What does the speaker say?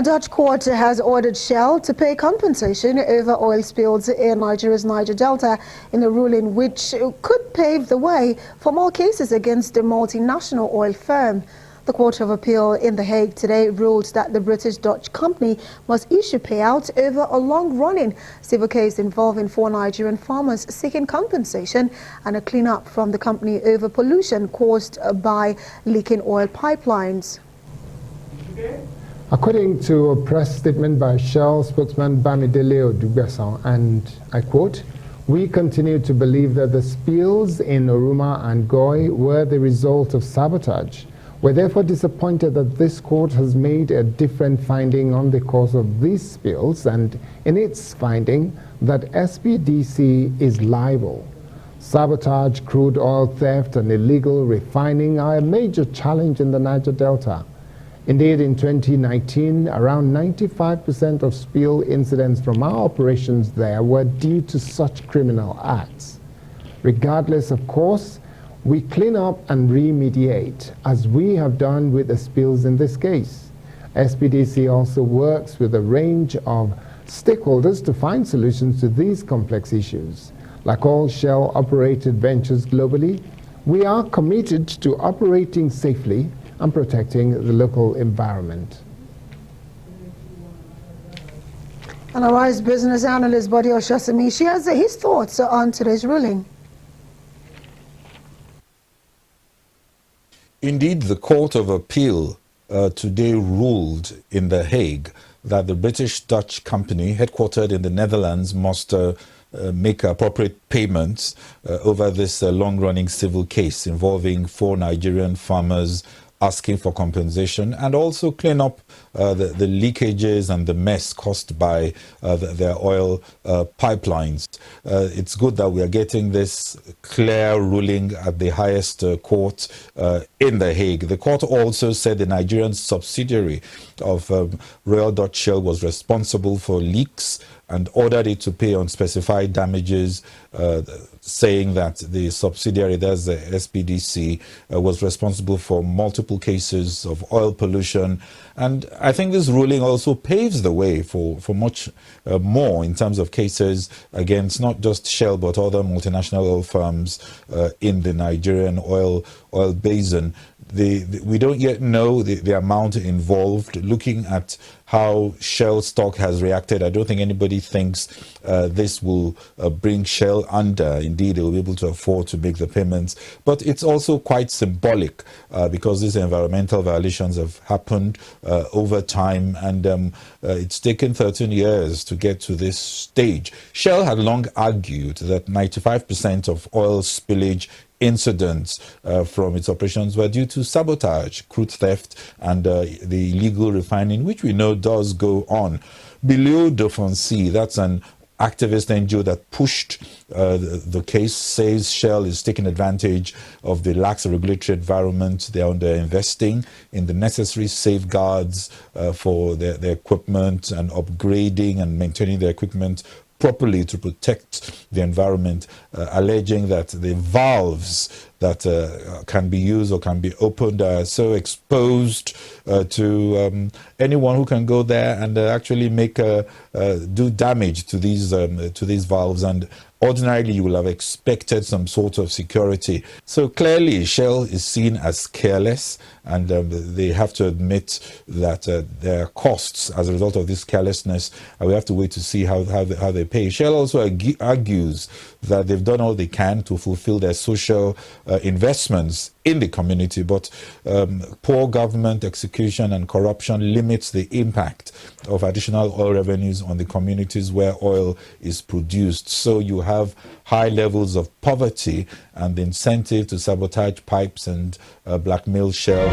A Dutch court has ordered Shell to pay compensation over oil spills in Nigeria's Niger Delta in a ruling which could pave the way for more cases against the multinational oil firm. The Court of Appeal in The Hague today ruled that the British-Dutch company must issue payouts over a long-running civil case involving 4 Nigerian farmers seeking compensation and a clean-up from the company over pollution caused by leaking oil pipelines. According to a press statement by Shell Spokesman Bamidele Odungbeson, and I quote, "We continue to believe that the spills in Oruma and Goi were the result of sabotage. We're therefore disappointed that this court has made a different finding on the cause of these spills, and in its finding that SPDC is liable. Sabotage, crude oil theft, and illegal refining are a major challenge in the Niger Delta. Indeed, in 2019, around 95% of spill incidents from our operations there were due to such criminal acts. Regardless of course, we clean up and remediate, as we have done with the spills in this case. SPDC also works with a range of stakeholders to find solutions to these complex issues. Like all Shell-operated ventures globally, we are committed to operating safely and protecting the local environment." And our Rise business analyst, Bodi Oshasemi, shares his thoughts on today's ruling. Indeed, the Court of Appeal today ruled in The Hague that the British-Dutch company headquartered in the Netherlands must make appropriate payments over this long-running civil case involving 4 Nigerian farmers asking for compensation, and also clean up the leakages and the mess caused by their oil pipelines. It's good that we are getting this clear ruling at the highest court in The Hague. The court also said the Nigerian subsidiary of Royal Dutch Shell was responsible for leaks and ordered it to pay unspecified damages, saying that the subsidiary, that's the SPDC, was responsible for multiple cases of oil pollution. And I think this ruling also paves the way for much more in terms of cases against not just Shell but other multinational oil firms in the Nigerian oil basin. We don't yet know the amount involved. Looking at how Shell stock has reacted, I don't think anybody thinks this will bring Shell under. Indeed, they will be able to afford to make the payments. But it's also quite symbolic because these environmental violations have happened over time, and it's taken 13 years to get to this stage. Shell had long argued that 95% of oil spillage incidents from its operations were due to sabotage, crude theft, and the illegal refining, which we know does go on. Below Dauphin, that's an activist NGO that pushed the case, says Shell is taking advantage of the lax regulatory environment. They are underinvesting in the necessary safeguards for their equipment and upgrading and maintaining their equipment properly to protect the environment, alleging that the valves that can be used or can be opened are so exposed to anyone who can go there and actually do damage to these valves. And ordinarily, you will have expected some sort of security. So clearly, Shell is seen as careless, and they have to admit that there are costs as a result of this carelessness, and we have to wait to see how they pay. Shell also argues that they've done all they can to fulfill their social investments in the community, but poor government execution and corruption limits the impact of additional oil revenues on the communities where oil is produced. So you have high levels of poverty and the incentive to sabotage pipes and blackmail Shell.